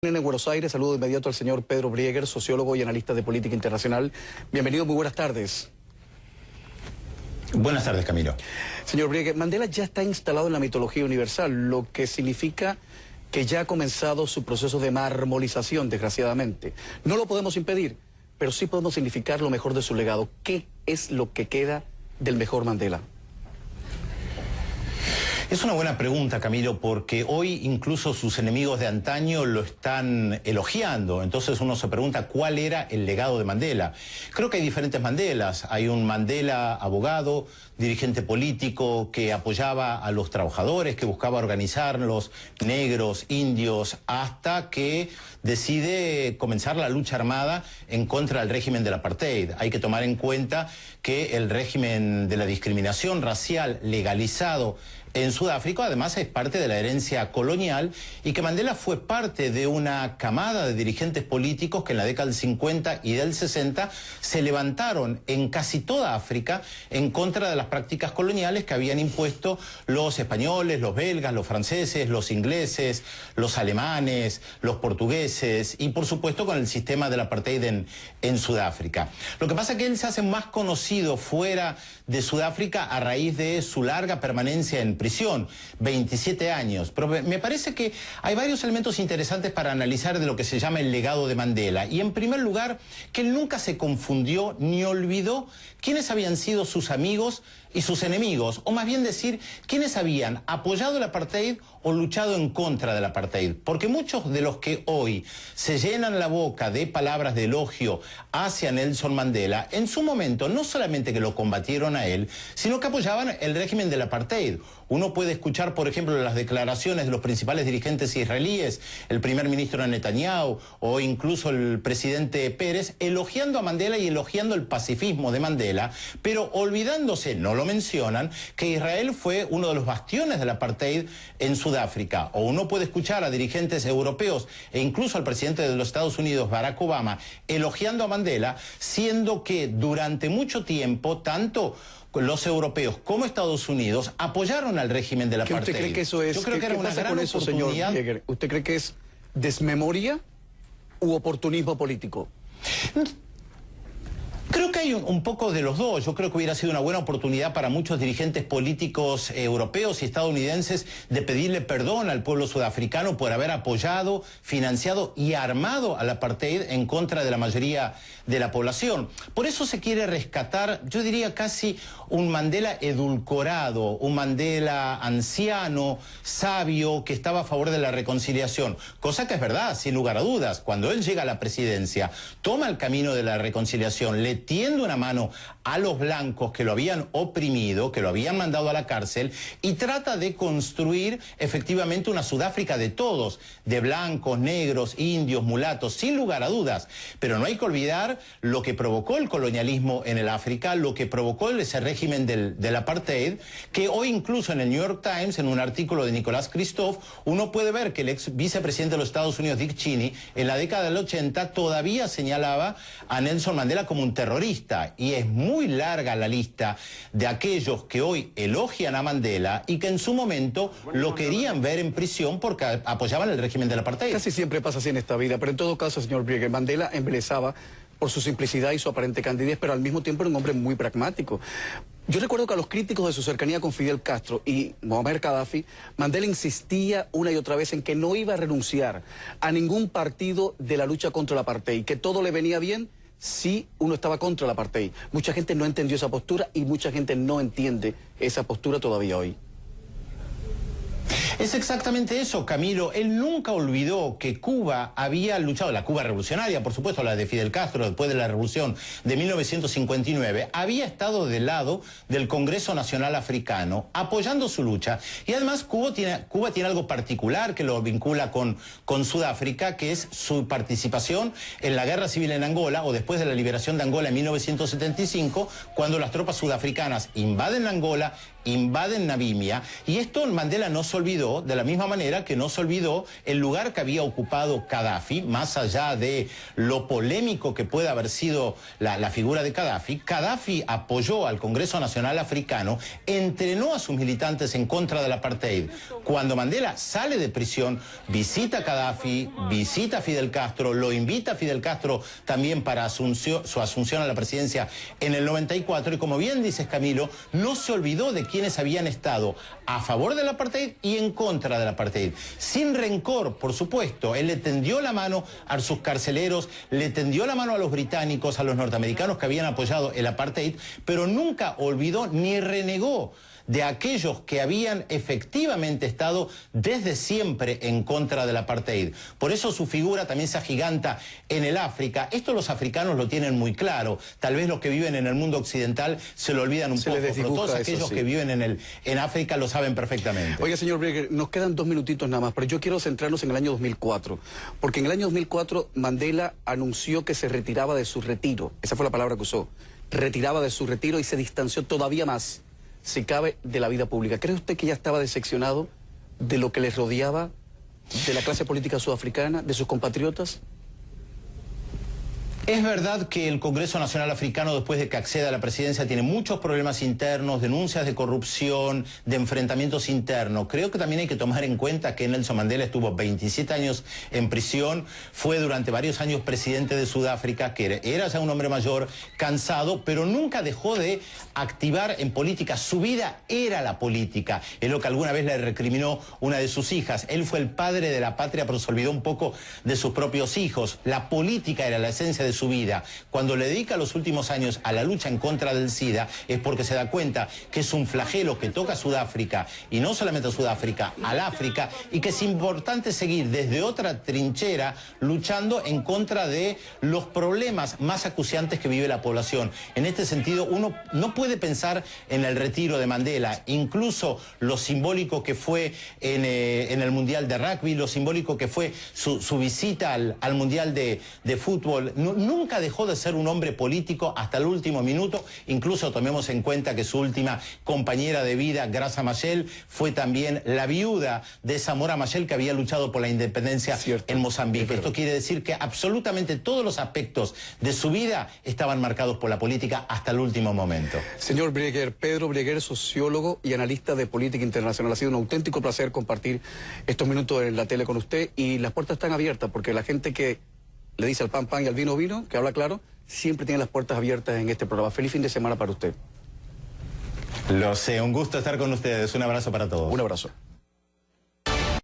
En Buenos Aires, saludo de inmediato al señor Pedro Brieger, sociólogo y analista de política internacional. Bienvenido, muy buenas tardes. Buenas tardes, Camilo. Señor Brieger, Mandela ya está instalado en la mitología universal, lo que significa que ya ha comenzado su proceso de marmolización, desgraciadamente. No lo podemos impedir, pero sí podemos significar lo mejor de su legado. ¿Qué es lo que queda del mejor Mandela? Es una buena pregunta, Camilo, porque hoy incluso sus enemigos de antaño lo están elogiando. Entonces uno se pregunta cuál era el legado de Mandela. Creo que hay diferentes Mandelas. Hay un Mandela abogado, dirigente político que apoyaba a los trabajadores, que buscaba organizarlos, negros, indios, hasta que decide comenzar la lucha armada en contra del régimen del apartheid. Hay que tomar en cuenta que el régimen de la discriminación racial legalizado en Sudáfrica, además, es parte de la herencia colonial y que Mandela fue parte de una camada de dirigentes políticos que en la década del 50 y del 60 se levantaron en casi toda África en contra de las prácticas coloniales que habían impuesto los españoles, los belgas, los franceses, los ingleses, los alemanes, los portugueses y, por supuesto, con el sistema del apartheid en Sudáfrica. Lo que pasa es que él se hace más conocido fuera de Sudáfrica a raíz de su larga permanencia en prisión, 27 años. Pero me parece que hay varios elementos interesantes para analizar de lo que se llama el legado de Mandela. Y en primer lugar, que él nunca se confundió ni olvidó quiénes habían sido sus amigos y sus enemigos, o más bien decir, quiénes habían apoyado el apartheid o luchado en contra del apartheid. Porque muchos de los que hoy se llenan la boca de palabras de elogio hacia Nelson Mandela, en su momento no solamente que lo combatieron a él, sino que apoyaban el régimen del apartheid. Uno puede escuchar, por ejemplo, las declaraciones de los principales dirigentes israelíes, el primer ministro Netanyahu o incluso el presidente Pérez, elogiando a Mandela y elogiando el pacifismo de Mandela, pero olvidándose, no lo mencionan, que Israel fue uno de los bastiones del apartheid en Sudáfrica. O uno puede escuchar a dirigentes europeos e incluso al presidente de los Estados Unidos, Barack Obama, elogiando a Mandela, siendo que durante mucho tiempo, tanto los europeos como Estados Unidos apoyaron al régimen del apartheid. ¿Usted cree que eso es? Yo creo que era una gran con eso, señor Brieger? ¿Usted cree que es desmemoria u oportunismo político? Creo que hay un poco de los dos. Yo creo que hubiera sido una buena oportunidad para muchos dirigentes políticos europeos y estadounidenses de pedirle perdón al pueblo sudafricano por haber apoyado, financiado y armado al apartheid en contra de la mayoría de la población. Por eso se quiere rescatar, yo diría casi un Mandela edulcorado, un Mandela anciano, sabio, que estaba a favor de la reconciliación. Cosa que es verdad, sin lugar a dudas. Cuando él llega a la presidencia, toma el camino de la reconciliación, le tiende una mano a los blancos que lo habían oprimido, que lo habían mandado a la cárcel, y trata de construir efectivamente una Sudáfrica de todos, de blancos, negros, indios, mulatos, sin lugar a dudas. Pero no hay que olvidar lo que provocó el colonialismo en el África, lo que provocó ese régimen del apartheid, que hoy incluso en el New York Times, en un artículo de Nicolás Kristof, uno puede ver que el ex vicepresidente de los Estados Unidos, Dick Cheney, en la década del 80 todavía señalaba a Nelson Mandela como un terrorista, y es muy larga la lista de aquellos que hoy elogian a Mandela y que en su momento lo querían ver en prisión porque apoyaban el régimen del apartheid. Casi siempre pasa así en esta vida, pero en todo caso, señor Brieger, Mandela embelezaba por su simplicidad y su aparente candidez, pero al mismo tiempo era un hombre muy pragmático. Yo recuerdo que a los críticos de su cercanía con Fidel Castro y Muammar Gaddafi, Mandela insistía una y otra vez en que no iba a renunciar a ningún partido de la lucha contra el apartheid, que todo le venía bien si uno estaba contra el apartheid. Mucha gente no entendió esa postura y mucha gente no entiende esa postura todavía hoy. Es exactamente eso, Camilo. Él nunca olvidó que Cuba había luchado, la Cuba revolucionaria, por supuesto, la de Fidel Castro, después de la revolución de 1959, había estado del lado del Congreso Nacional Africano, apoyando su lucha. Y además Cuba tiene algo particular que lo vincula con Sudáfrica, que es su participación en la guerra civil en Angola, o después de la liberación de Angola en 1975, cuando las tropas sudafricanas invaden Angola invaden Namibia, y esto Mandela no se olvidó, de la misma manera que no se olvidó el lugar que había ocupado Gaddafi, más allá de lo polémico que puede haber sido la figura de Gaddafi. Gaddafi apoyó al Congreso Nacional Africano, entrenó a sus militantes en contra del apartheid. Cuando Mandela sale de prisión, visita a Gaddafi, visita a Fidel Castro, lo invita a Fidel Castro también para su asunción a la presidencia en el 94, y como bien dices, Camilo, no se olvidó de quienes habían estado a favor del apartheid y en contra del apartheid. Sin rencor, por supuesto, él le tendió la mano a sus carceleros, le tendió la mano a los británicos, a los norteamericanos que habían apoyado el apartheid, pero nunca olvidó ni renegó de aquellos que habían efectivamente estado desde siempre en contra del apartheid. Por eso su figura también se agiganta en el África. Esto los africanos lo tienen muy claro. Tal vez los que viven en el mundo occidental se lo olvidan un poco, pero todos aquellos que viven en África lo saben perfectamente. Oiga, señor Brieger, nos quedan 2 minutitos nada más, pero yo quiero centrarnos en el año 2004, porque en el año 2004 Mandela anunció que se retiraba de su retiro. Esa fue la palabra que usó. Retiraba de su retiro y se distanció todavía más, si cabe, de la vida pública. ¿Cree usted que ya estaba decepcionado de lo que les rodeaba, de la clase política sudafricana, de sus compatriotas? Es verdad que el Congreso Nacional Africano, después de que acceda a la presidencia, tiene muchos problemas internos, denuncias de corrupción, de enfrentamientos internos. Creo que también hay que tomar en cuenta que Nelson Mandela estuvo 27 años en prisión, fue durante varios años presidente de Sudáfrica, que era ya un hombre mayor, cansado, pero nunca dejó de activar en política. Su vida era la política. Es lo que alguna vez le recriminó una de sus hijas. Él fue el padre de la patria, pero se olvidó un poco de sus propios hijos. La política era la esencia de su vida. Cuando le dedica los últimos años a la lucha en contra del SIDA es porque se da cuenta que es un flagelo que toca a Sudáfrica, y no solamente a Sudáfrica, al África, y que es importante seguir desde otra trinchera luchando en contra de los problemas más acuciantes que vive la población. En este sentido, uno no puede pensar en el retiro de Mandela, incluso lo simbólico que fue en el Mundial de Rugby, lo simbólico que fue su visita al Mundial de Fútbol. Nunca dejó de ser un hombre político hasta el último minuto. Incluso tomemos en cuenta que su última compañera de vida, Graça Machel, fue también la viuda de Samora Machel, que había luchado por la independencia en Mozambique. Esto quiere decir que absolutamente todos los aspectos de su vida estaban marcados por la política hasta el último momento. Señor Brieger, Pedro Brieger, sociólogo y analista de política internacional. Ha sido un auténtico placer compartir estos minutos en la tele con usted, y las puertas están abiertas porque la gente que le dice al pan pan y al vino vino, que habla claro, siempre tiene las puertas abiertas en este programa. Feliz fin de semana para usted. Lo sé, un gusto estar con ustedes. Un abrazo para todos. Un abrazo.